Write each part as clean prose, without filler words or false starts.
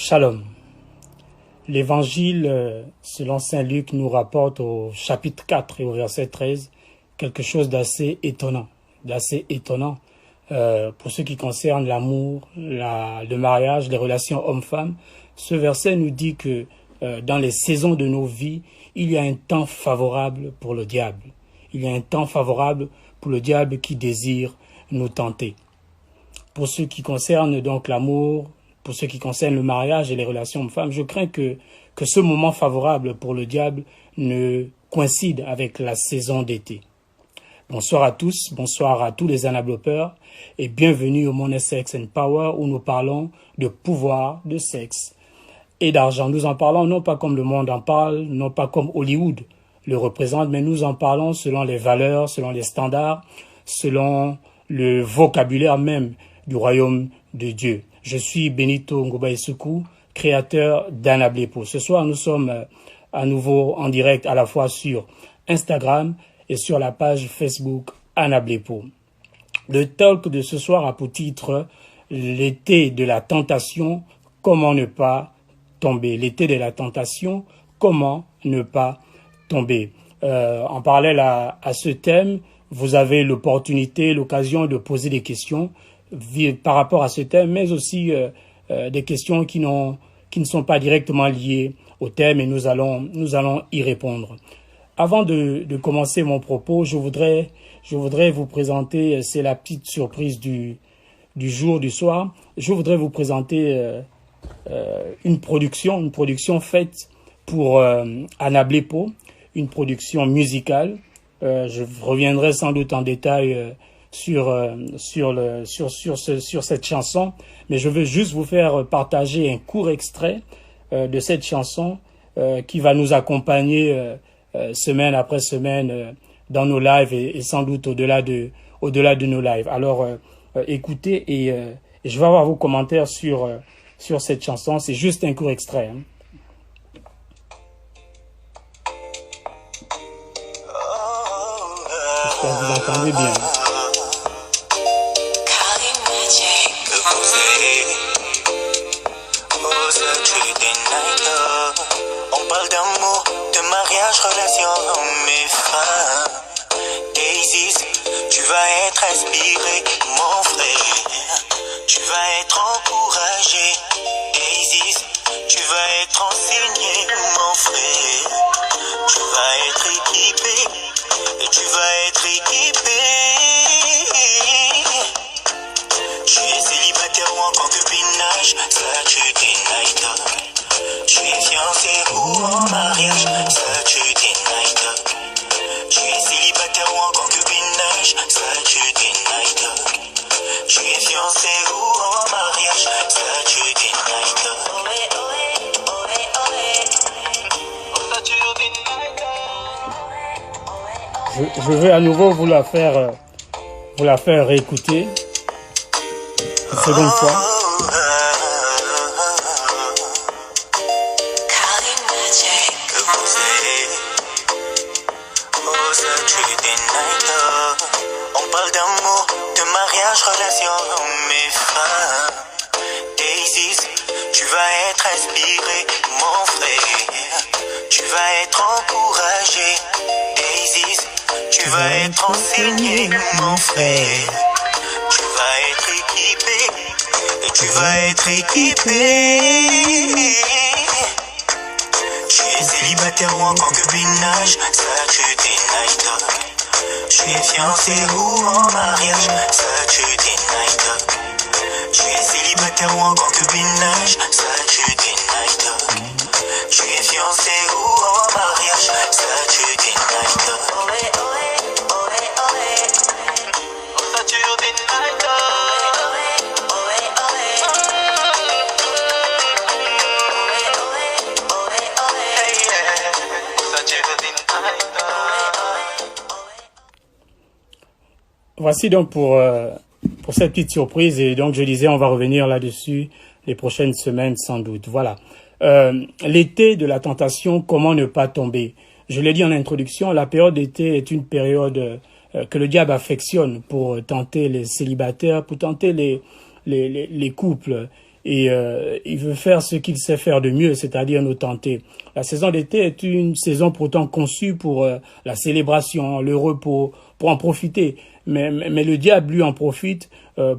Shalom. L'évangile selon saint Luc nous rapporte au chapitre 4 et au verset 13 quelque chose d'assez étonnant. Pour ce qui concerne l'amour, le mariage, les relations hommes-femmes. Ce verset nous dit que dans les saisons de nos vies, il y a un temps favorable pour le diable. Il y a un temps favorable pour le diable qui désire nous tenter. Pour ce qui concerne donc l'amour, pour ce qui concerne le mariage et les relations hommes-femmes, je crains que ce moment favorable pour le diable ne coïncide avec la saison d'été. Bonsoir à tous, bonsoir à tous les anablopeurs et bienvenue au Money, Sex and Power où nous parlons de pouvoir, de sexe et d'argent. Nous en parlons non pas comme le monde en parle, non pas comme Hollywood le représente, mais nous en parlons selon les valeurs, selon les standards, selon le vocabulaire même du royaume de Dieu. Je suis Benito Ngoba-Isuku, créateur d'Anablepo. Ce soir, nous sommes à nouveau en direct à la fois sur Instagram et sur la page Facebook Anablepo. Le talk de ce soir a pour titre « L'été de la tentation, comment ne pas tomber ». L'été de la tentation, comment ne pas tomber. En parallèle à ce thème, vous avez l'occasion de poser des questions par rapport à ce thème, mais aussi des questions qui ne sont pas directement liées au thème et nous allons y répondre. Avant de commencer mon propos, je voudrais vous présenter, c'est la petite surprise du soir, je voudrais vous présenter une production faite pour Anablepo, une production musicale. Je reviendrai sans doute en détail sur cette chanson, mais je veux juste vous faire partager un court extrait de cette chanson qui va nous accompagner semaine après semaine dans nos lives et sans doute au-delà de nos lives. Alors écoutez et je vais avoir vos commentaires sur cette chanson. C'est juste un court extrait. J'espère que vous entendez bien. On parle d'amour, de mariage, relation homme-femme. Daisy, tu vas être inspiré, mon frère. Tu vas être encouragé. Daisy, tu vas être enseigné, mon frère. Tu vas être équipé. Et tu vas être équipé. Tu es célibataire ou en concubinage, ça tu dénaïda. Tu es fiancé ou en mariage, ça tu dénaïda. Tu es célibataire ou en concubinage, ça tu dénaïda. Tu es fiancé ou en mariage, ça tu dénaïda. Je vais à nouveau vous la faire réécouter une seconde fois. On parle d'amour, de mariage, relation homme-femme. Daisy, tu vas être inspiré, mon frère. Tu vas être encouragé. Daisy, tu vas être enseigné, mon frère. Tu vas être équipé. Et tu vas être équipé. Tu es célibataire ou en concubinage, ça tu dénaïda. Tu es fiancé ou en mariage, ça tu dénaïda. Tu es célibataire ou en concubinage, ça tu dénaïda. Tu es fiancé ou en mariage, ça tu dénaïda. Ça tu dénaïda. Voici donc pour cette petite surprise et donc je disais on va revenir là-dessus les prochaines semaines sans doute. Voilà. L'été de la tentation, comment ne pas tomber? Je l'ai dit en introduction, la période d'été est une période que le diable affectionne pour tenter les célibataires, pour tenter les couples et il veut faire ce qu'il sait faire de mieux, c'est-à-dire nous tenter. La saison d'été est une saison pourtant conçue pour la célébration, le repos, pour en profiter. Mais le diable, lui, en profite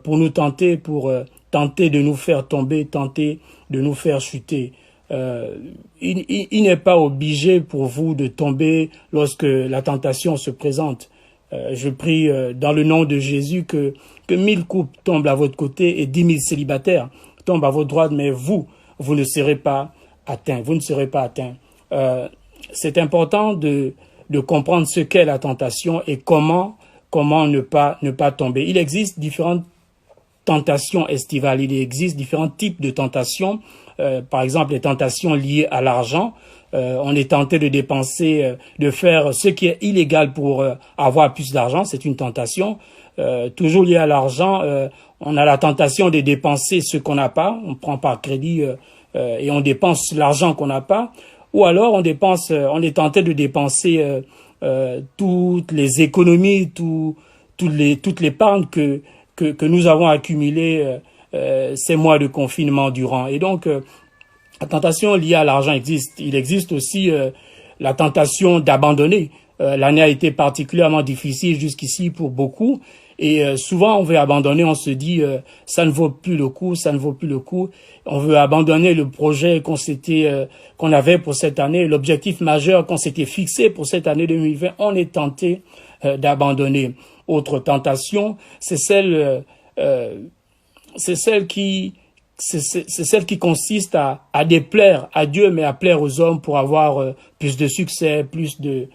pour nous tenter, pour tenter de nous faire tomber, tenter de nous faire chuter. Il n'est pas obligé pour vous de tomber lorsque la tentation se présente. Je prie dans le nom de Jésus que 1000 couples tombent à votre côté et 10 000 célibataires tombent à votre droite, mais vous ne serez pas atteints. Vous ne serez pas atteints. C'est important de comprendre ce qu'est la tentation et comment ne pas tomber. Il existe différentes tentations estivales. Il existe différents types de tentations. Par exemple, les tentations liées à l'argent. On est tenté de dépenser, de faire ce qui est illégal pour avoir plus d'argent. C'est une tentation. Toujours lié à l'argent, on a la tentation de dépenser ce qu'on n'a pas. On prend par crédit et on dépense l'argent qu'on n'a pas. Ou alors on est tenté de dépenser toutes les économies, toute l'épargne que nous avons accumulée ces mois de confinement durant. Et donc, la tentation liée à l'argent existe. Il existe aussi la tentation d'abandonner. L'année a été particulièrement difficile jusqu'ici pour beaucoup. Et souvent, on veut abandonner, on se dit ça ne vaut plus le coup, ça ne vaut plus le coup. On veut abandonner le projet qu'on avait pour cette année, l'objectif majeur qu'on s'était fixé pour cette année 2020. On est tenté d'abandonner. Autre tentation, c'est celle qui consiste à déplaire à Dieu, mais à plaire aux hommes pour avoir plus de succès, plus de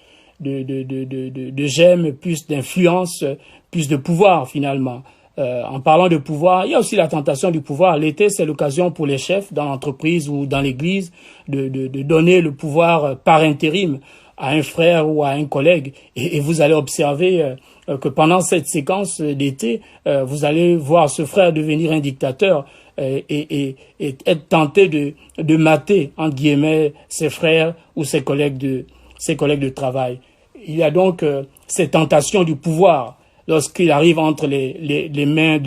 j'aime, plus d'influence, plus de pouvoir finalement. En parlant de pouvoir, il y a aussi la tentation du pouvoir. L'été, c'est l'occasion pour les chefs dans l'entreprise ou dans l'église de donner le pouvoir par intérim à un frère ou à un collègue. Et vous allez observer que pendant cette séquence d'été, vous allez voir ce frère devenir un dictateur et être tenté de mater, entre guillemets, ses frères ou ses collègues de travail. Il y a donc ces tentations du pouvoir lorsqu'il arrive entre les mains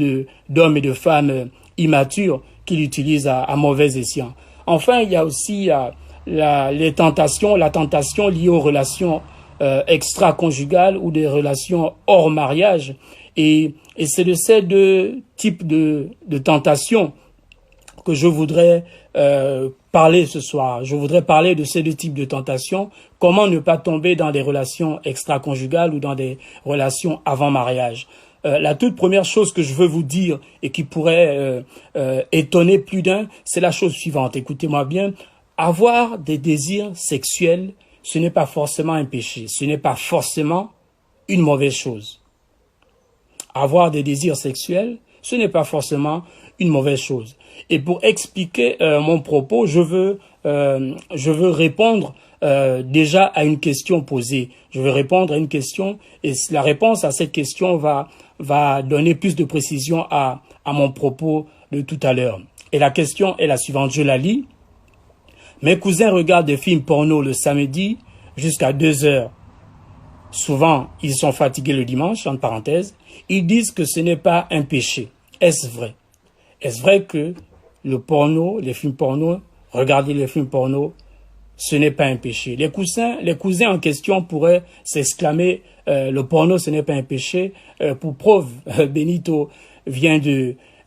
d'hommes et de femmes immatures qu'il utilise à mauvais escient. Enfin, il y a aussi la tentation liée aux relations extra-conjugales ou des relations hors mariage. Et c'est de ces deux types de tentations que je voudrais parler ce soir. Je voudrais parler de ces deux types de tentations. Comment ne pas tomber dans des relations extra-conjugales ou dans des relations avant mariage. La toute première chose que je veux vous dire et qui pourrait étonner plus d'un, c'est la chose suivante. Écoutez-moi bien. Avoir des désirs sexuels, ce n'est pas forcément un péché. Ce n'est pas forcément une mauvaise chose. Avoir des désirs sexuels, ce n'est pas forcément une mauvaise chose. Et pour expliquer mon propos, je veux répondre déjà à une question posée. Je veux répondre à une question et la réponse à cette question va donner plus de précision à mon propos de tout à l'heure. Et la question est la suivante, je la lis. Mes cousins regardent des films porno le samedi jusqu'à 2 heures. Souvent, ils sont fatigués le dimanche, entre parenthèses. Ils disent que ce n'est pas un péché. Est-ce vrai? Est-ce vrai que le porno, les films porno, regarder les films porno, ce n'est pas un péché? Les cousins en question pourraient s'exclamer le porno, ce n'est pas un péché. Pour preuve, Benito vient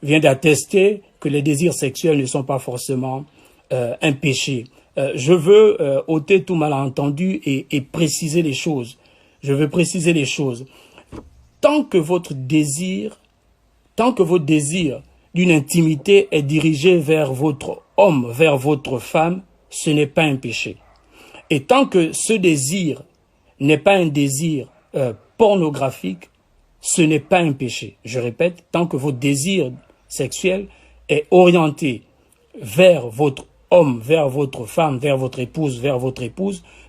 d'attester que les désirs sexuels ne sont pas forcément un péché. Je veux ôter tout malentendu et préciser les choses. Je veux préciser les choses. Tant que votre désir d'une intimité est dirigé vers votre homme, vers votre femme, ce n'est pas un péché. Et tant que ce désir n'est pas un désir pornographique, ce n'est pas un péché. Je répète, tant que votre désir sexuel est orienté vers votre homme, vers votre femme, vers votre épouse,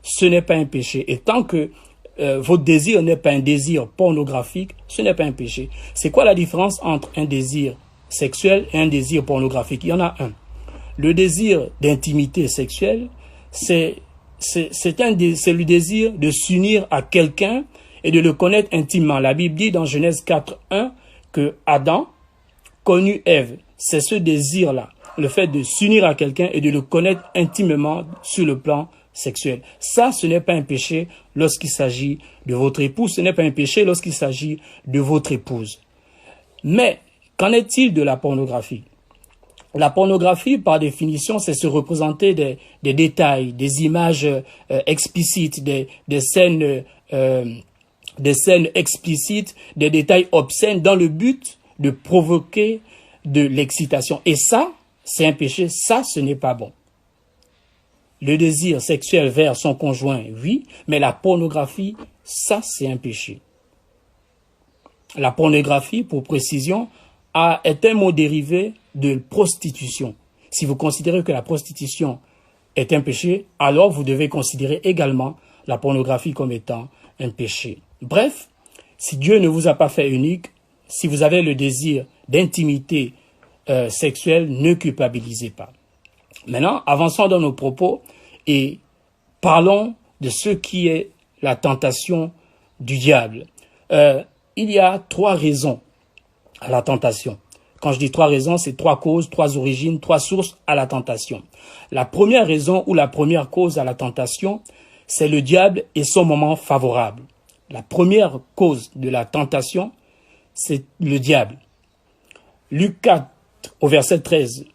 ce n'est pas un péché. Et tant que votre désir n'est pas un désir pornographique, ce n'est pas un péché. C'est quoi la différence entre un désir sexuel et un désir pornographique? Il y en a un. Le désir d'intimité sexuelle, c'est le désir de s'unir à quelqu'un et de le connaître intimement. La Bible dit dans Genèse 4:1 que Adam connut Ève. C'est ce désir-là. le fait de s'unir à quelqu'un et de le connaître intimement sur le plan sexuel. Ça, ce n'est pas un péché lorsqu'il s'agit de votre époux, ce n'est pas un péché lorsqu'il s'agit de votre épouse. Mais, qu'en est-il de la pornographie? La pornographie, par définition, c'est se représenter des détails, des images explicites, des scènes explicites, des détails obscènes dans le but de provoquer de l'excitation. Et ça, c'est un péché, ça, ce n'est pas bon. Le désir sexuel vers son conjoint, oui, mais la pornographie, ça, c'est un péché. La pornographie, pour précision, est un mot dérivé de prostitution. Si vous considérez que la prostitution est un péché, alors vous devez considérer également la pornographie comme étant un péché. Bref, si Dieu ne vous a pas fait unique, si vous avez le désir d'intimité sexuelle, ne culpabilisez pas. Maintenant, avançons dans nos propos et parlons de ce qui est la tentation du diable. Il y a 3 raisons à la tentation. Quand je dis 3 raisons, c'est 3 causes, 3 origines, 3 sources à la tentation. La première raison ou la première cause à la tentation, c'est le diable et son moment favorable. La première cause de la tentation, c'est le diable. Luc 4, au verset 13,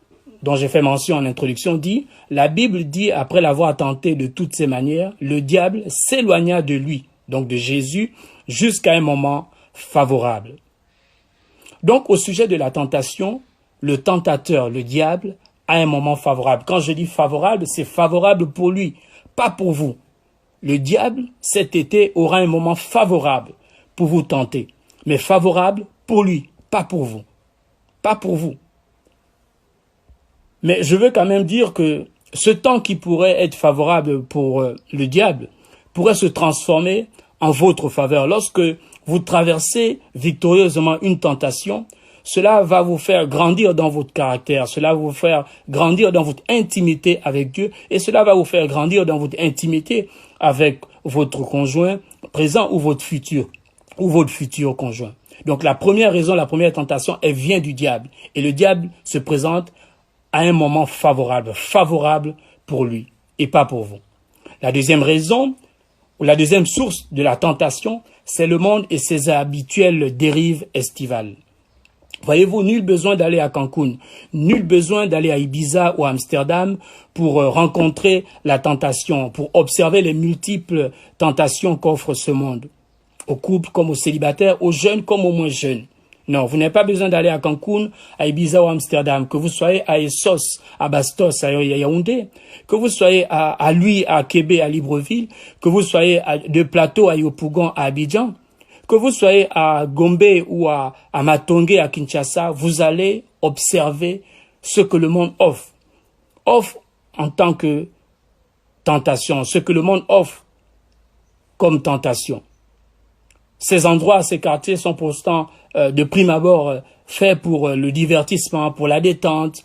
dont j'ai fait mention en introduction, dit « La Bible dit, après l'avoir tenté de toutes ses manières, le diable s'éloigna de lui, donc de Jésus, jusqu'à un moment favorable. » Donc, au sujet de la tentation, le tentateur, le diable, a un moment favorable. Quand je dis favorable, c'est favorable pour lui, pas pour vous. Le diable, cet été, aura un moment favorable pour vous tenter, mais favorable pour lui, pas pour vous. Pas pour vous. Mais je veux quand même dire que ce temps qui pourrait être favorable pour le diable pourrait se transformer en votre faveur. Lorsque vous traversez victorieusement une tentation, cela va vous faire grandir dans votre caractère, cela va vous faire grandir dans votre intimité avec Dieu et cela va vous faire grandir dans votre intimité avec votre conjoint présent ou votre futur conjoint. Donc la première raison, la première tentation, elle vient du diable. Et le diable se présente à un moment favorable pour lui et pas pour vous. La deuxième raison, ou la deuxième source de la tentation, c'est le monde et ses habituelles dérives estivales. Voyez-vous, nul besoin d'aller à Cancun, nul besoin d'aller à Ibiza ou à Amsterdam pour rencontrer la tentation, pour observer les multiples tentations qu'offre ce monde, aux couples comme aux célibataires, aux jeunes comme aux moins jeunes. Non, vous n'avez pas besoin d'aller à Cancun, à Ibiza ou à Amsterdam, que vous soyez à Essos, à Bastos, à Yaoundé, que vous soyez à Lui, à Kébé, à Libreville, que vous soyez de Plateau à Yopougon, à Abidjan, que vous soyez à Gombe ou à Matongé, à Kinshasa, vous allez observer ce que le monde offre. Offre en tant que tentation, ce que le monde offre comme tentation. Ces endroits, ces quartiers sont pourtant de prime abord faits pour le divertissement, pour la détente,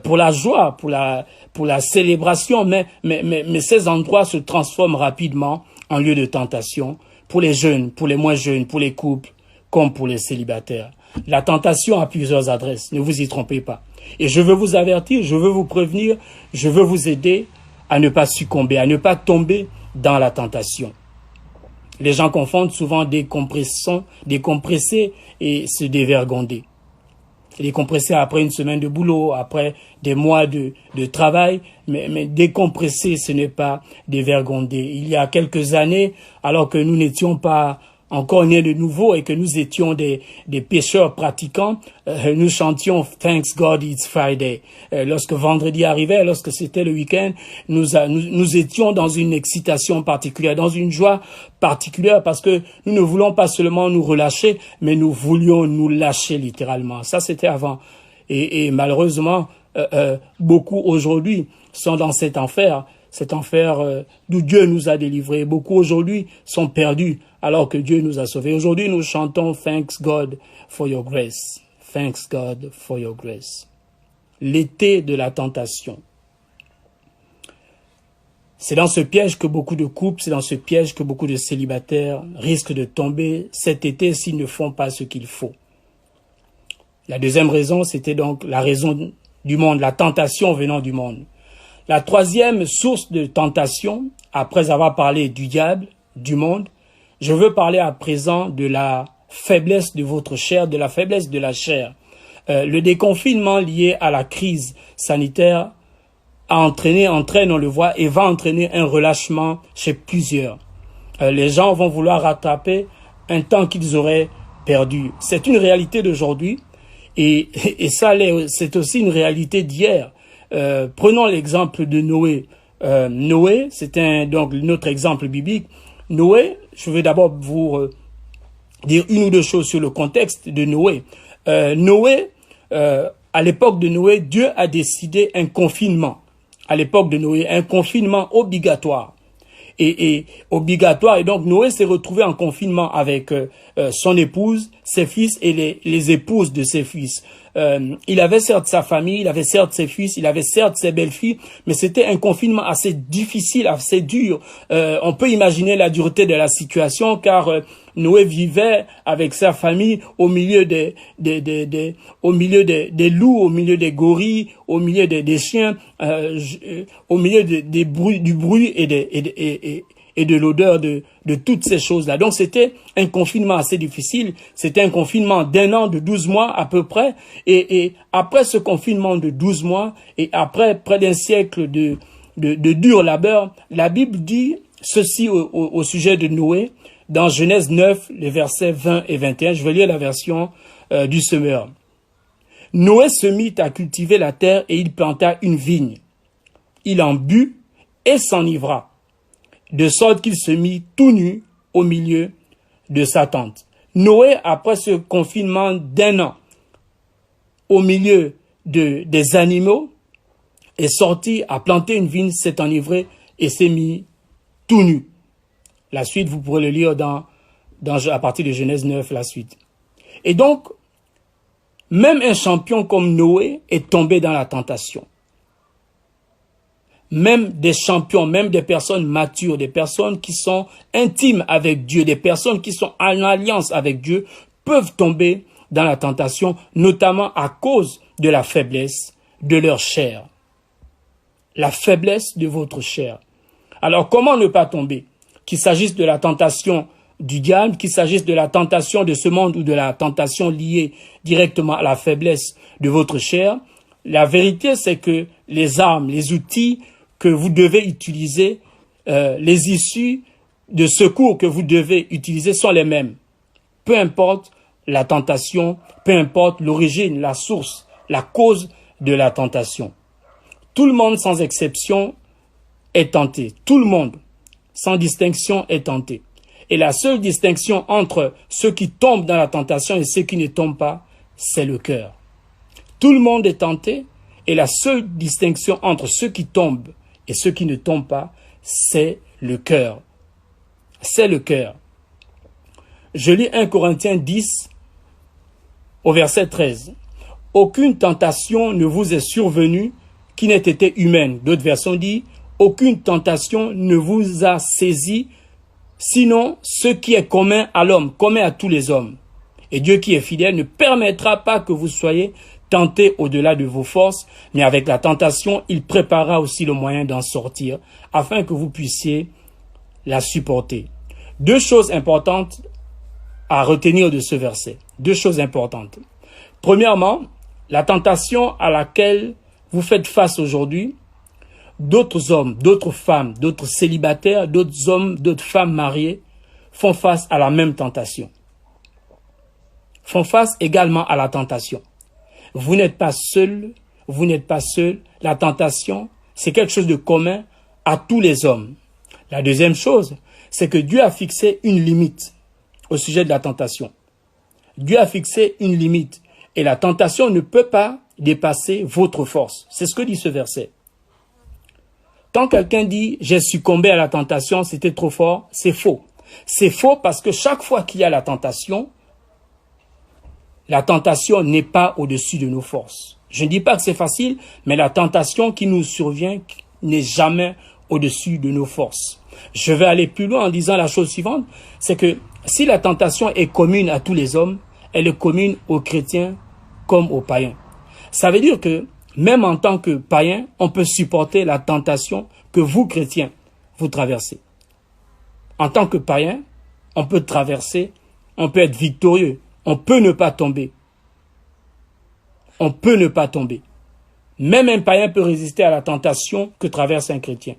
pour la joie, pour la célébration, mais ces endroits se transforment rapidement en lieu de tentation pour les jeunes, pour les moins jeunes, pour les couples, comme pour les célibataires. La tentation a plusieurs adresses, ne vous y trompez pas. Et je veux vous avertir, je veux vous prévenir, je veux vous aider à ne pas succomber, à ne pas tomber dans la tentation. Les gens confondent souvent décompresser et se dévergonder. Décompresser après une semaine de boulot, après des mois de travail, mais décompresser, ce n'est pas dévergonder. Il y a quelques années, alors que nous n'étions pas encore nés de nouveau et que nous étions des pécheurs pratiquants, nous chantions « Thanks God it's Friday ». Lorsque vendredi arrivait, lorsque c'était le week-end, nous étions dans une excitation particulière, dans une joie particulière parce que nous ne voulons pas seulement nous relâcher, mais nous voulions nous lâcher littéralement. Ça, c'était avant. Et malheureusement, beaucoup aujourd'hui sont dans cet enfer d'où Dieu nous a délivrés. Beaucoup aujourd'hui sont perdus alors que Dieu nous a sauvés. Aujourd'hui, nous chantons « Thanks God for your grace ». « Thanks God for your grace ». L'été de la tentation. C'est dans ce piège que beaucoup de couples, c'est dans ce piège que beaucoup de célibataires risquent de tomber cet été s'ils ne font pas ce qu'il faut. La deuxième raison, c'était donc la raison du monde, la tentation venant du monde. La troisième source de tentation, après avoir parlé du diable, du monde, je veux parler à présent de la faiblesse de votre chair, de la faiblesse de la chair. Le déconfinement lié à la crise sanitaire entraîne, on le voit, et va entraîner un relâchement chez plusieurs. Les gens vont vouloir rattraper un temps qu'ils auraient perdu. C'est une réalité d'aujourd'hui et ça, c'est aussi une réalité d'hier. Prenons l'exemple de Noé. Noé, c'est donc notre exemple biblique. Noé, je vais d'abord vous dire une ou deux choses sur le contexte de Noé. Noé, à l'époque de Noé, Dieu a décidé un confinement. À l'époque de Noé, un confinement obligatoire. Et obligatoire. Et donc, Noé s'est retrouvé en confinement avec son épouse, ses fils et les épouses de ses fils. Il avait certes sa famille, il avait certes ses fils, il avait certes ses belles-filles, mais c'était un confinement assez difficile, assez dur. On peut imaginer la dureté de la situation, car Noé vivait avec sa famille au milieu des loups, au milieu des gorilles, au milieu des chiens, au milieu du bruit et de l'odeur de toutes ces choses-là. Donc c'était un confinement assez difficile, c'était un confinement d'1 an, de 12 mois à peu près, et après ce confinement de 12 mois, et après près d'un siècle de dur labeur, la Bible dit ceci au sujet de Noé, dans Genèse 9, les versets 20 et 21, je vais lire la version du Semeur. Noé se mit à cultiver la terre et il planta une vigne. Il en but et s'enivra, de sorte qu'il se mit tout nu au milieu de sa tente. Noé, après ce confinement d'1 an, au milieu des animaux, est sorti, a planté une vigne, s'est enivré et s'est mis tout nu. La suite, vous pourrez le lire à partir de Genèse 9, la suite. Et donc, même un champion comme Noé est tombé dans la tentation. Même des champions, même des personnes matures, des personnes qui sont intimes avec Dieu, des personnes qui sont en alliance avec Dieu, peuvent tomber dans la tentation, notamment à cause de la faiblesse de leur chair. La faiblesse de votre chair. Alors, comment ne pas tomber? Qu'il s'agisse de la tentation du diable, qu'il s'agisse de la tentation de ce monde ou de la tentation liée directement à la faiblesse de votre chair, la vérité, c'est que les armes, les outils que vous devez utiliser, les issues de secours que vous devez utiliser sont les mêmes. Peu importe la tentation, peu importe l'origine, la source, la cause de la tentation. Tout le monde, sans exception, est tenté. Tout le monde, sans distinction, est tenté. Et la seule distinction entre ceux qui tombent dans la tentation et ceux qui ne tombent pas, c'est le cœur. Tout le monde est tenté et la seule distinction entre ceux qui tombent et ceux qui ne tombent pas, c'est le cœur. C'est le cœur. Je lis 1 Corinthiens 10 au verset 13. « Aucune tentation ne vous est survenue qui n'ait été humaine. » D'autres versions disent « Aucune tentation ne vous a saisi, sinon ce qui est commun à l'homme, commun à tous les hommes. Et Dieu qui est fidèle ne permettra pas que vous soyez tentés au-delà de vos forces, mais avec la tentation, il préparera aussi le moyen d'en sortir, afin que vous puissiez la supporter. » Deux choses importantes à retenir de ce verset. Deux choses importantes. Premièrement, la tentation à laquelle vous faites face aujourd'hui, d'autres hommes, d'autres femmes, d'autres célibataires, d'autres hommes, d'autres femmes mariées font face à la même tentation. Font face également à la tentation. Vous n'êtes pas seul, vous n'êtes pas seul. La tentation, c'est quelque chose de commun à tous les hommes. La deuxième chose, c'est que Dieu a fixé une limite au sujet de la tentation. Dieu a fixé une limite et la tentation ne peut pas dépasser votre force. C'est ce que dit ce verset. Quand quelqu'un dit « j'ai succombé à la tentation, c'était trop fort », c'est faux. C'est faux parce que chaque fois qu'il y a la tentation n'est pas au-dessus de nos forces. Je ne dis pas que c'est facile, mais la tentation qui nous survient n'est jamais au-dessus de nos forces. Je vais aller plus loin en disant la chose suivante, c'est que si la tentation est commune à tous les hommes, elle est commune aux chrétiens comme aux païens. Ça veut dire que Même en tant que païen, on peut supporter la tentation que vous, chrétiens, vous traversez. En tant que païen, on peut traverser, on peut être victorieux, on peut ne pas tomber. On peut ne pas tomber. Même un païen peut résister à la tentation que traverse un chrétien.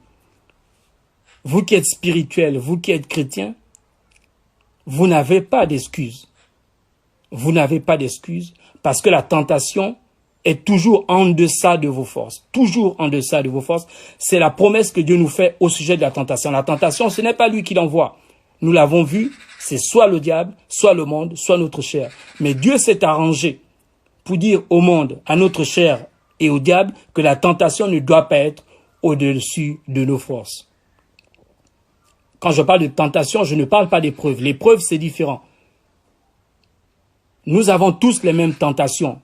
Vous qui êtes spirituel, vous qui êtes chrétien, vous n'avez pas d'excuses. Vous n'avez pas d'excuses parce que la tentation est toujours en deçà de vos forces. Toujours en deçà de vos forces. C'est la promesse que Dieu nous fait au sujet de la tentation. La tentation, ce n'est pas lui qui l'envoie. Nous l'avons vu, c'est soit le diable, soit le monde, soit notre chair. Mais Dieu s'est arrangé pour dire au monde, à notre chair et au diable, que la tentation ne doit pas être au-dessus de nos forces. Quand je parle de tentation, je ne parle pas d'épreuve. L'épreuve, c'est différent. Nous avons tous les mêmes tentations.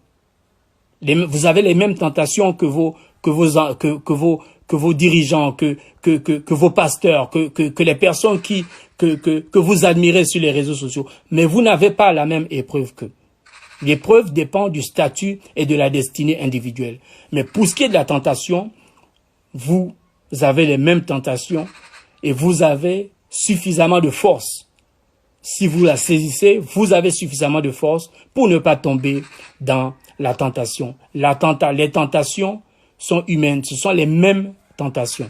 Vous avez les mêmes tentations que vos dirigeants, que vos pasteurs, que les personnes que vous admirez sur les réseaux sociaux. Mais vous n'avez pas la même épreuve qu'eux. L'épreuve dépend du statut et de la destinée individuelle. Mais pour ce qui est de la tentation, vous avez les mêmes tentations et vous avez suffisamment de force. Si vous la saisissez, vous avez suffisamment de force pour ne pas tomber dans la tentation. Les tentations sont humaines, ce sont les mêmes tentations.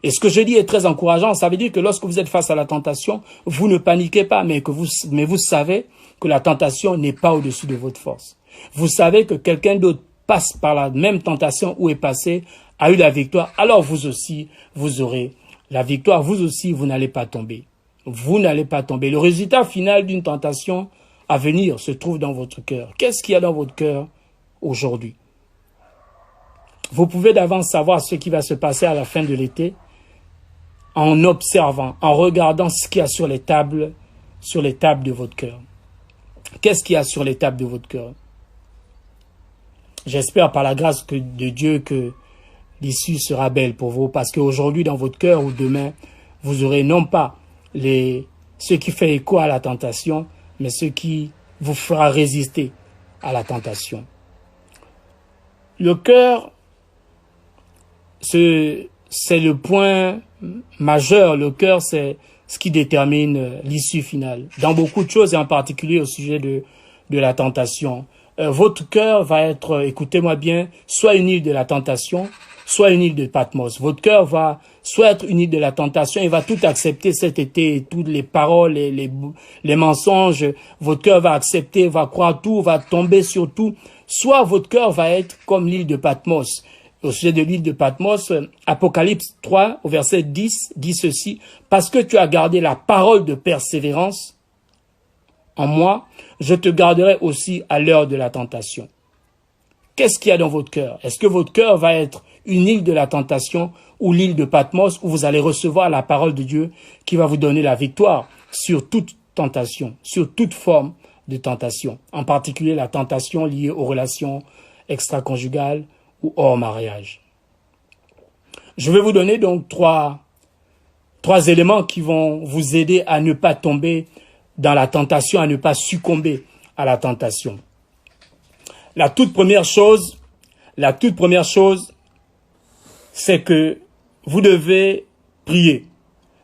Et ce que je dis est très encourageant, ça veut dire que lorsque vous êtes face à la tentation, vous ne paniquez pas, mais vous savez que la tentation n'est pas au-dessus de votre force. Vous savez que quelqu'un d'autre passe par la même tentation ou est passé, a eu la victoire, alors vous aussi, vous aurez la victoire. Vous aussi, vous n'allez pas tomber. Vous n'allez pas tomber. Le résultat final d'une tentation à venir se trouve dans votre cœur. Qu'est-ce qu'il y a dans votre cœur aujourd'hui? Vous pouvez d'avance savoir ce qui va se passer à la fin de l'été en observant, en regardant ce qu'il y a sur les tables de votre cœur. Qu'est-ce qu'il y a sur les tables de votre cœur? J'espère par la grâce de Dieu que l'issue sera belle pour vous, parce qu'aujourd'hui, dans votre cœur ou demain, vous aurez non pas ce qui fait écho à la tentation, mais ce qui vous fera résister à la tentation. Le cœur, c'est le point majeur. Le cœur, c'est ce qui détermine l'issue finale. Dans beaucoup de choses, et en particulier au sujet de la tentation. Votre cœur va être, écoutez-moi bien, soit une île de la tentation, soit une île de Patmos. Votre cœur va soit être une île de la tentation, il va tout accepter cet été, toutes les paroles, les mensonges. Votre cœur va accepter, va croire tout, va tomber sur tout. Soit votre cœur va être comme l'île de Patmos. Au sujet de l'île de Patmos, Apocalypse 3, au verset 10, dit ceci: « Parce que tu as gardé la parole de persévérance en moi, je te garderai aussi à l'heure de la tentation. » Qu'est-ce qu'il y a dans votre cœur? Est-ce que votre cœur va être une île de la tentation ou l'île de Patmos où vous allez recevoir la parole de Dieu qui va vous donner la victoire sur toute tentation, sur toute forme de tentation, en particulier la tentation liée aux relations extra-conjugales ou hors mariage? Je vais vous donner donc trois éléments qui vont vous aider à ne pas tomber dans la tentation, à ne pas succomber à la tentation. La toute première chose, c'est que vous devez prier.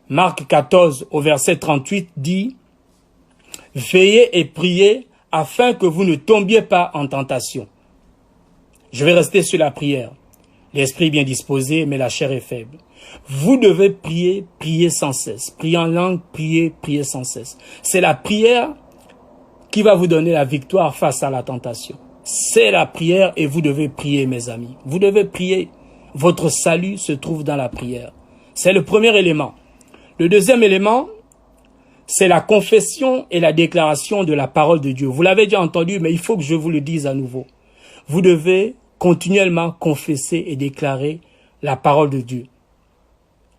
Marc 14 au verset 38 dit: « Veillez et priez afin que vous ne tombiez pas en tentation. » Je vais rester sur la prière. L'esprit est bien disposé, mais la chair est faible. Vous devez prier, prier sans cesse. Prier en langue, prier, prier sans cesse. C'est la prière qui va vous donner la victoire face à la tentation. C'est la prière et vous devez prier, mes amis. Vous devez prier. Votre salut se trouve dans la prière. C'est le premier élément. Le deuxième élément, c'est la confession et la déclaration de la parole de Dieu. Vous l'avez déjà entendu, mais il faut que je vous le dise à nouveau. Vous devez continuellement confesser et déclarer la parole de Dieu.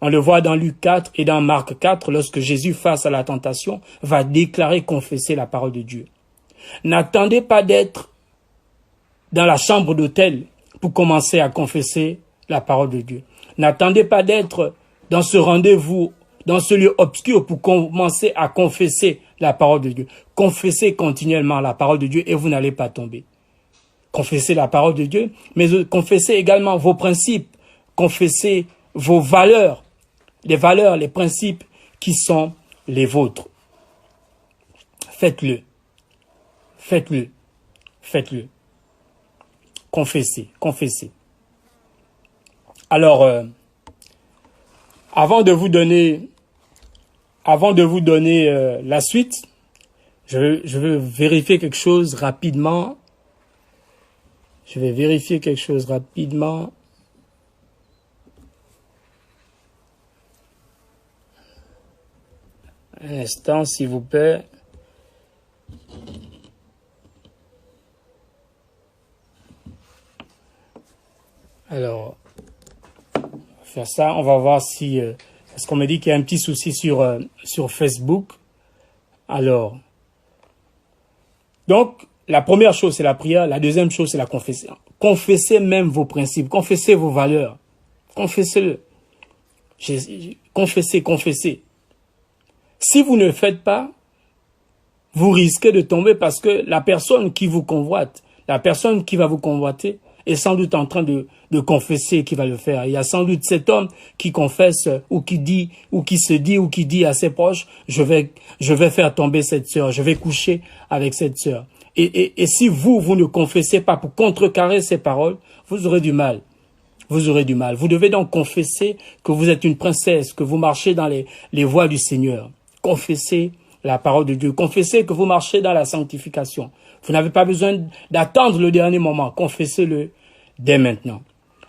On le voit dans Luc 4 et dans Marc 4, lorsque Jésus, face à la tentation, va déclarer, confesser la parole de Dieu. N'attendez pas d'être dans la chambre d'hôtel pour commencer à confesser la parole de Dieu. N'attendez pas d'être dans ce rendez-vous, dans ce lieu obscur pour commencer à confesser la parole de Dieu. Confessez continuellement la parole de Dieu et vous n'allez pas tomber. confessez la parole de Dieu, mais confessez également vos principes, confessez vos valeurs, les principes qui sont les vôtres. Faites-le. Faites-le. Faites-le. Confessez. Confessez. Alors, avant de vous donner la suite, je veux vérifier quelque chose rapidement. Je vais vérifier quelque chose rapidement. Un instant, s'il vous plaît. Alors, on va faire ça. On va voir si... parce qu'on me dit qu'il y a un petit souci sur Facebook. Alors, donc, la première chose, c'est la prière. La deuxième chose, c'est la confession. Confessez même vos principes. Confessez vos valeurs. Confessez-le. Confessez, confessez. Si vous ne le faites pas, vous risquez de tomber parce que la personne qui vous convoite, la personne qui va vous convoiter, est sans doute en train de confesser qui va le faire. Il y a sans doute cet homme qui confesse ou qui dit ou qui se dit ou qui dit à ses proches, je vais faire tomber cette sœur, je vais coucher avec cette sœur. Et si vous ne confessez pas pour contrecarrer ces paroles, vous aurez du mal. Vous aurez du mal. Vous devez donc confesser que vous êtes une princesse, que vous marchez dans les voies du Seigneur. Confessez la parole de Dieu. Confessez que vous marchez dans la sanctification. Vous n'avez pas besoin d'attendre le dernier moment. Confessez-le dès maintenant.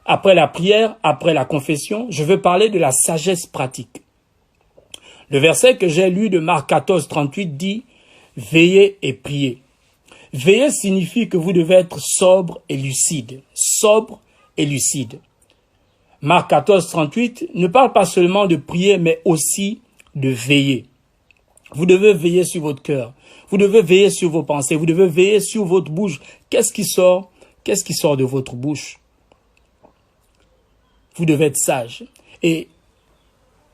Après la prière, après la confession, je veux parler de la sagesse pratique. Le verset que j'ai lu de Marc 14, 38 dit « Veillez et priez ». Veiller signifie que vous devez être sobre et lucide. Sobre et lucide. Marc 14, 38 ne parle pas seulement de prier, mais aussi de veiller. Vous devez veiller sur votre cœur. Vous devez veiller sur vos pensées. Vous devez veiller sur votre bouche. Qu'est-ce qui sort de votre bouche? Vous devez être sage. Et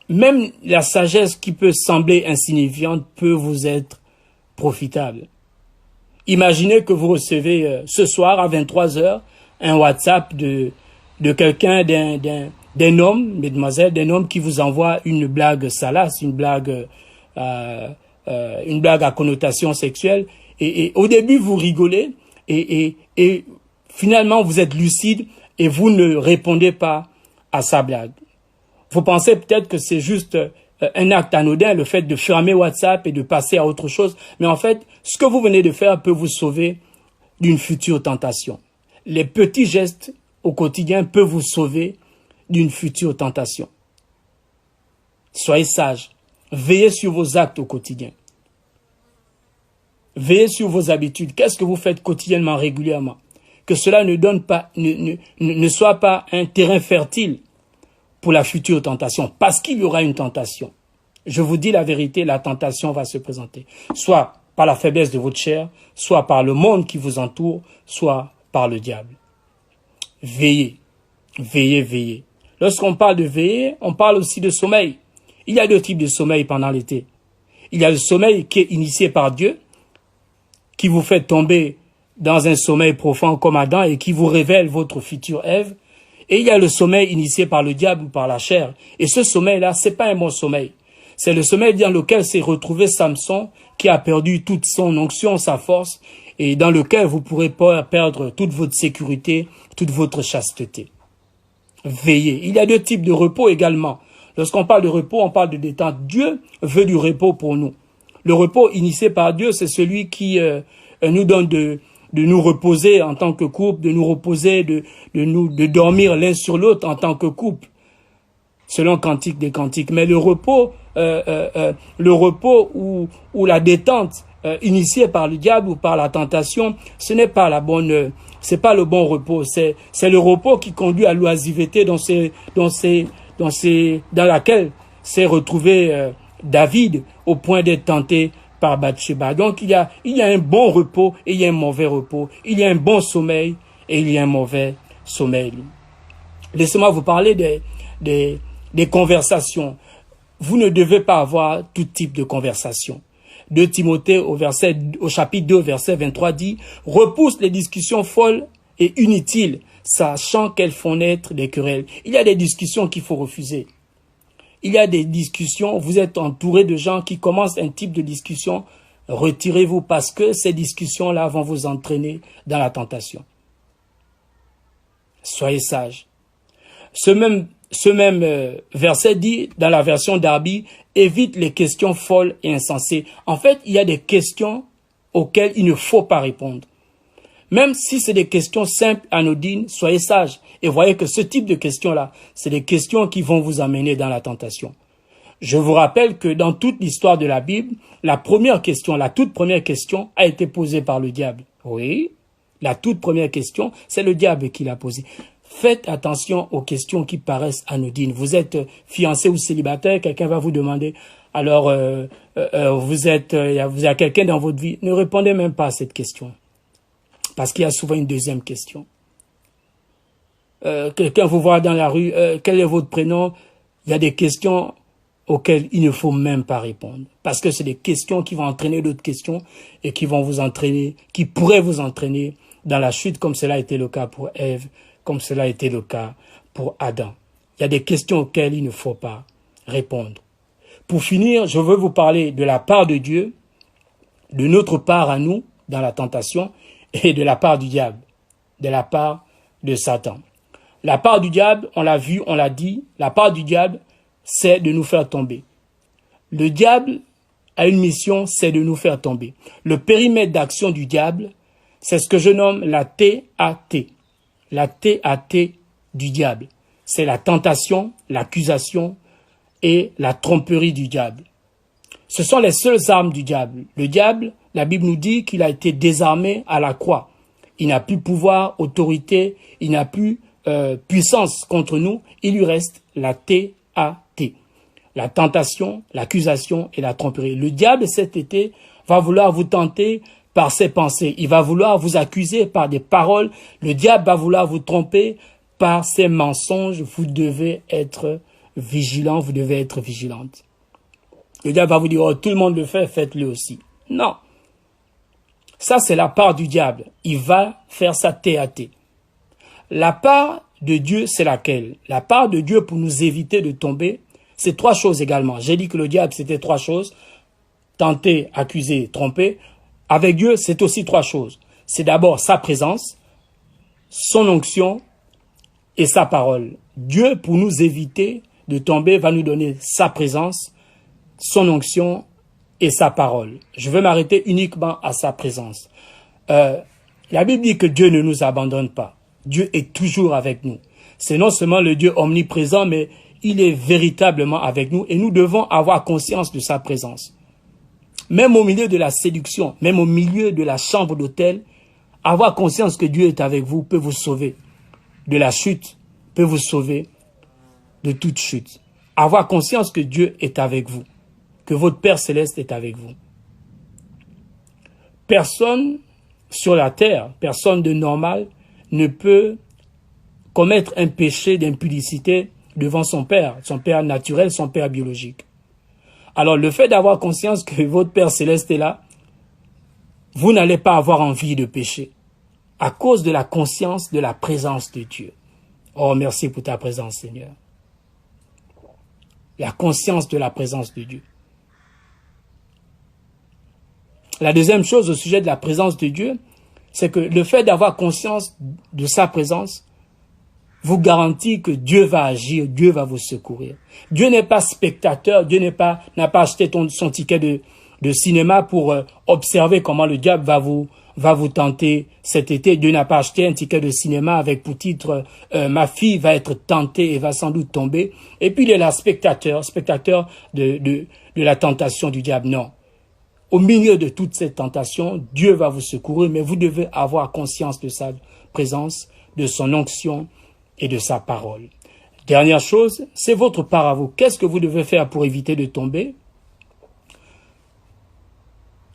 même la sagesse qui peut sembler insignifiante peut vous être profitable. Imaginez que vous recevez ce soir à 23h un WhatsApp de quelqu'un, d'un homme, mesdemoiselles, d'un homme qui vous envoie une blague salace, une blague à connotation sexuelle. Et au début, vous rigolez et finalement, vous êtes lucide et vous ne répondez pas à sa blague. Vous pensez peut-être que c'est juste un acte anodin, le fait de fermer WhatsApp et de passer à autre chose. Mais en fait, ce que vous venez de faire peut vous sauver d'une future tentation. Les petits gestes au quotidien peuvent vous sauver d'une future tentation. Soyez sages. Veillez sur vos actes au quotidien. Veillez sur vos habitudes. Qu'est-ce que vous faites quotidiennement, régulièrement? Que cela ne soit pas un terrain fertile pour la future tentation, parce qu'il y aura une tentation. Je vous dis la vérité, la tentation va se présenter. Soit par la faiblesse de votre chair, soit par le monde qui vous entoure, soit par le diable. Veillez, veillez, veillez. Lorsqu'on parle de veiller, on parle aussi de sommeil. Il y a deux types de sommeil pendant l'été. Il y a le sommeil qui est initié par Dieu, qui vous fait tomber dans un sommeil profond comme Adam et qui vous révèle votre future Ève. Et il y a le sommeil initié par le diable ou par la chair. Et ce sommeil-là, c'est pas un bon sommeil. C'est le sommeil dans lequel s'est retrouvé Samson, qui a perdu toute son onction, sa force, et dans lequel vous pourrez pas perdre toute votre sécurité, toute votre chasteté. Veillez. Il y a deux types de repos également. Lorsqu'on parle de repos, on parle de détente. Dieu veut du repos pour nous. Le repos initié par Dieu, c'est celui qui nous donne de nous reposer en tant que couple, de nous reposer, de dormir l'un sur l'autre en tant que couple, selon Cantique des Cantiques. Mais le repos ou la détente initiée par le diable ou par la tentation, ce n'est pas c'est pas le bon repos. C'est le repos qui conduit à l'oisiveté dans laquelle s'est retrouvé David au point d'être tenté par Bathsheba. Donc il y a un bon repos et il y a un mauvais repos. Il y a un bon sommeil et il y a un mauvais sommeil. Laissez-moi vous parler des conversations. Vous ne devez pas avoir tout type de conversation. 2 Timothée au chapitre 2, verset 23 dit « Repousse les discussions folles et inutiles, sachant qu'elles font naître des querelles. Il y a des discussions qu'il faut refuser. Il y a des discussions, vous êtes entouré de gens qui commencent un type de discussion, retirez-vous parce que ces discussions-là vont vous entraîner dans la tentation. Soyez sages. Ce même verset dit, dans la version Darby, évite les questions folles et insensées. En fait, il y a des questions auxquelles il ne faut pas répondre. Même si c'est des questions simples, anodines, soyez sages. Et voyez que ce type de questions-là, c'est des questions qui vont vous amener dans la tentation. Je vous rappelle que dans toute l'histoire de la Bible, la toute première question a été posée par le diable. Oui, la toute première question, c'est le diable qui l'a posée. Faites attention aux questions qui paraissent anodines. Vous êtes fiancé ou célibataire, quelqu'un va vous demander, alors vous avez quelqu'un dans votre vie. Ne répondez même pas à cette question. Parce qu'il y a souvent une deuxième question. Quelqu'un vous voit dans la rue, quel est votre prénom? Il y a des questions auxquelles il ne faut même pas répondre. Parce que c'est des questions qui vont entraîner d'autres questions et qui vont vous entraîner, qui pourraient vous entraîner dans la chute, comme cela a été le cas pour Ève, comme cela a été le cas pour Adam. Il y a des questions auxquelles il ne faut pas répondre. Pour finir, je veux vous parler de la part de Dieu, de notre part à nous dans la tentation, et de la part du diable, de la part de Satan. La part du diable, on l'a vu, on l'a dit, la part du diable, c'est de nous faire tomber. Le diable a une mission, c'est de nous faire tomber. Le périmètre d'action du diable, c'est ce que je nomme la TAT. La TAT du diable. C'est la tentation, l'accusation et la tromperie du diable. Ce sont les seules armes du diable. Le diable, la Bible nous dit qu'il a été désarmé à la croix. Il n'a plus pouvoir, autorité, il n'a plus puissance contre nous. Il lui reste la TAT. La tentation, l'accusation et la tromperie. Le diable, cet été, va vouloir vous tenter par ses pensées. Il va vouloir vous accuser par des paroles. Le diable va vouloir vous tromper par ses mensonges. Vous devez être vigilant, vous devez être vigilante. Le diable va vous dire, oh, tout le monde le fait, faites-le aussi. Non. Ça, c'est la part du diable. Il va faire sa TAT. La part de Dieu, c'est laquelle? La part de Dieu pour nous éviter de tomber, c'est trois choses également. J'ai dit que le diable, c'était trois choses. Tenter, accuser, tromper. Avec Dieu, c'est aussi trois choses. C'est d'abord sa présence, son onction et sa parole. Dieu, pour nous éviter de tomber, va nous donner sa présence, son onction et sa parole. Je veux m'arrêter uniquement à sa présence. La Bible dit que Dieu ne nous abandonne pas. Dieu est toujours avec nous. C'est non seulement le Dieu omniprésent, mais il est véritablement avec nous et nous devons avoir conscience de sa présence. Même au milieu de la séduction, même au milieu de la chambre d'hôtel, avoir conscience que Dieu est avec vous peut vous sauver de la chute, peut vous sauver de toute chute. Avoir conscience que Dieu est avec vous, que votre Père Céleste est avec vous. Personne sur la terre, personne de normal, ne peut commettre un péché d'impudicité devant son Père naturel, son Père biologique. Alors le fait d'avoir conscience que votre Père Céleste est là, vous n'allez pas avoir envie de pécher à cause de la conscience de la présence de Dieu. Oh, merci pour ta présence, Seigneur. La conscience de la présence de Dieu. La deuxième chose au sujet de la présence de Dieu, c'est que le fait d'avoir conscience de sa présence vous garantit que Dieu va agir, Dieu va vous secourir. Dieu n'est pas spectateur, Dieu n'a pas acheté son ticket de cinéma pour observer comment le diable va vous tenter cet été. Dieu n'a pas acheté un ticket de cinéma avec pour titre ma fille va être tentée et va sans doute tomber. Et puis il est là spectateur de la tentation du diable. Non. Au milieu de toutes ces tentations, Dieu va vous secourir, mais vous devez avoir conscience de sa présence, de son onction et de sa parole. Dernière chose, c'est votre part à vous. Qu'est-ce que vous devez faire pour éviter de tomber?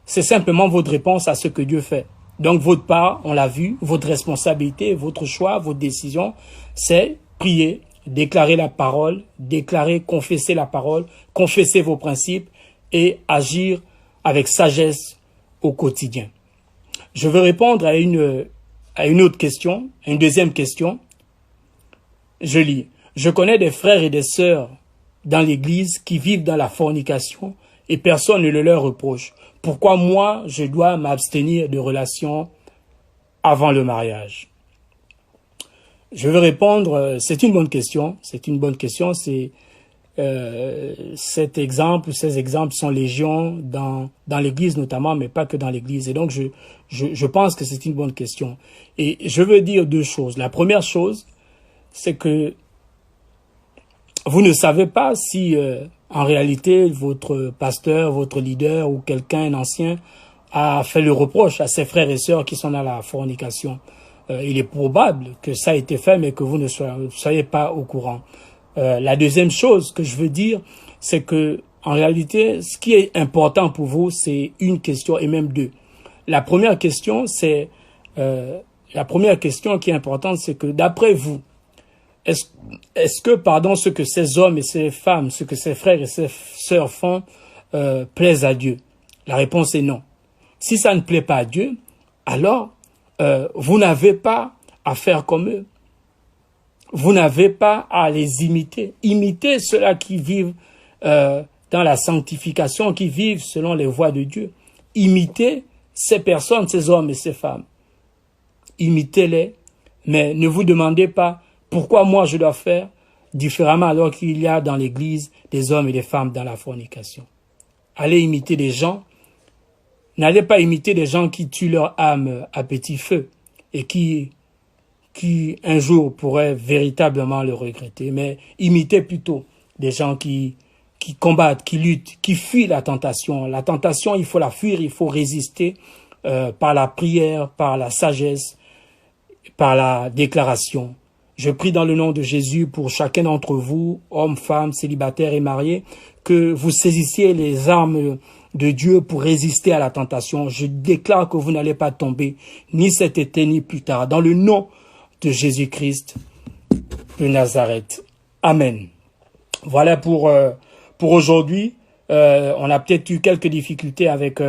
C'est simplement votre réponse à ce que Dieu fait. Donc votre part, on l'a vu, votre responsabilité, votre choix, votre décision, c'est prier, déclarer la parole, confesser la parole, confesser vos principes et agir avec sagesse au quotidien. Je veux répondre à une à une autre question, à une deuxième question. Je lis. Je connais des frères et des sœurs dans l'église qui vivent dans la fornication et personne ne le leur reproche. Pourquoi moi, je dois m'abstenir de relations avant le mariage? Je veux répondre, c'est une bonne question. C'est une bonne question. Cet exemple, ces exemples sont légion dans l'église notamment, mais pas que dans l'église. Et donc, je pense que c'est une bonne question. Et je veux dire deux choses. La première chose, c'est que vous ne savez pas si, en réalité, votre pasteur, votre leader ou quelqu'un, un ancien, a fait le reproche à ses frères et sœurs qui sont dans la fornication. Il est probable que ça a été fait, mais que vous ne soyez pas au courant. La deuxième chose que je veux dire, c'est que, en réalité, ce qui est important pour vous, c'est une question et même deux. La première question, c'est la première question qui est importante, c'est que d'après vous, est-ce que, ce que ces hommes et ces femmes, ce que ces frères et ces sœurs font, plaise à Dieu? La réponse est non. Si ça ne plaît pas à Dieu, alors vous n'avez pas à faire comme eux. Vous n'avez pas à les imiter. Imitez ceux-là qui vivent dans la sanctification, qui vivent selon les voies de Dieu. Imitez ces personnes, ces hommes et ces femmes. Imitez-les, mais ne vous demandez pas pourquoi moi je dois faire différemment alors qu'il y a dans l'Église des hommes et des femmes dans la fornication. Allez imiter des gens. N'allez pas imiter des gens qui tuent leur âme à petit feu et qui un jour pourraient véritablement le regretter, mais imitez plutôt des gens qui combattent, qui luttent, qui fuient la tentation. La tentation, il faut la fuir, il faut résister par la prière, par la sagesse, par la déclaration. Je prie dans le nom de Jésus pour chacun d'entre vous, hommes, femmes, célibataires et mariés, que vous saisissiez les armes de Dieu pour résister à la tentation. Je déclare que vous n'allez pas tomber, ni cet été, ni plus tard. Dans le nom de Jésus-Christ de Nazareth. Amen. Voilà pour aujourd'hui. On a peut-être eu quelques difficultés avec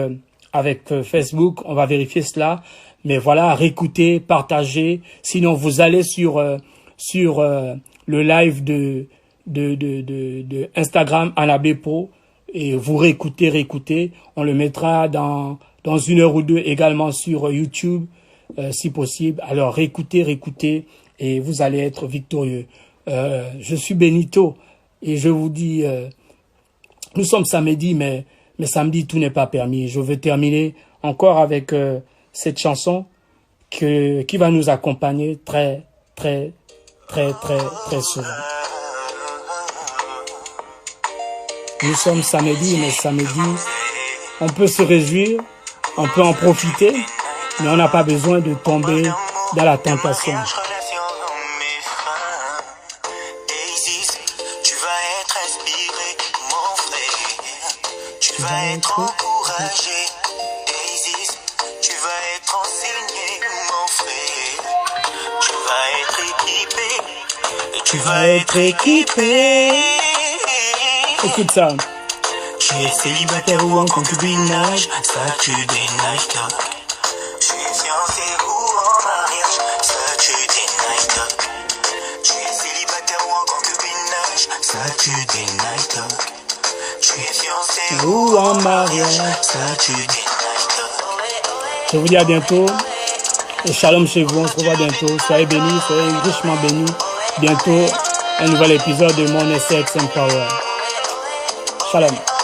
Facebook. On va vérifier cela. Mais voilà, réécoutez, partagez. Sinon, vous allez sur le live de Instagram Anabepro et vous réécoutez. On le mettra dans 1 heure ou 2 également sur YouTube, si possible. Alors réécoutez et vous allez être victorieux. Je suis Benito et je vous dis, nous sommes samedi, mais samedi tout n'est pas permis. Je veux terminer encore avec cette chanson qui va nous accompagner très souvent. Nous sommes samedi, mais samedi, on peut se réjouir, on peut en profiter, mais on n'a pas besoin de tomber dans la tentation. Tu vas être inspiré, mon frère. Tu vas être encouragé. Daisy, tu vas être enseigné, mon frère. Tu vas être équipé. Tu vas être équipé. Écoute ça. Tu es célibataire ou en concubinage, statut des night talk. Tu es fiancé ou en mariage, statut des night talk. Tu es célibataire ou en concubinage, statut des night talk. Tu es fiancé Ou en mariage. statut des night talk. Je vous dis à bientôt. Et shalom chez vous. On se revoit bientôt. Soyez bénis, soyez richement bénis. Bientôt, un nouvel épisode de mon SX Empower. Shalom.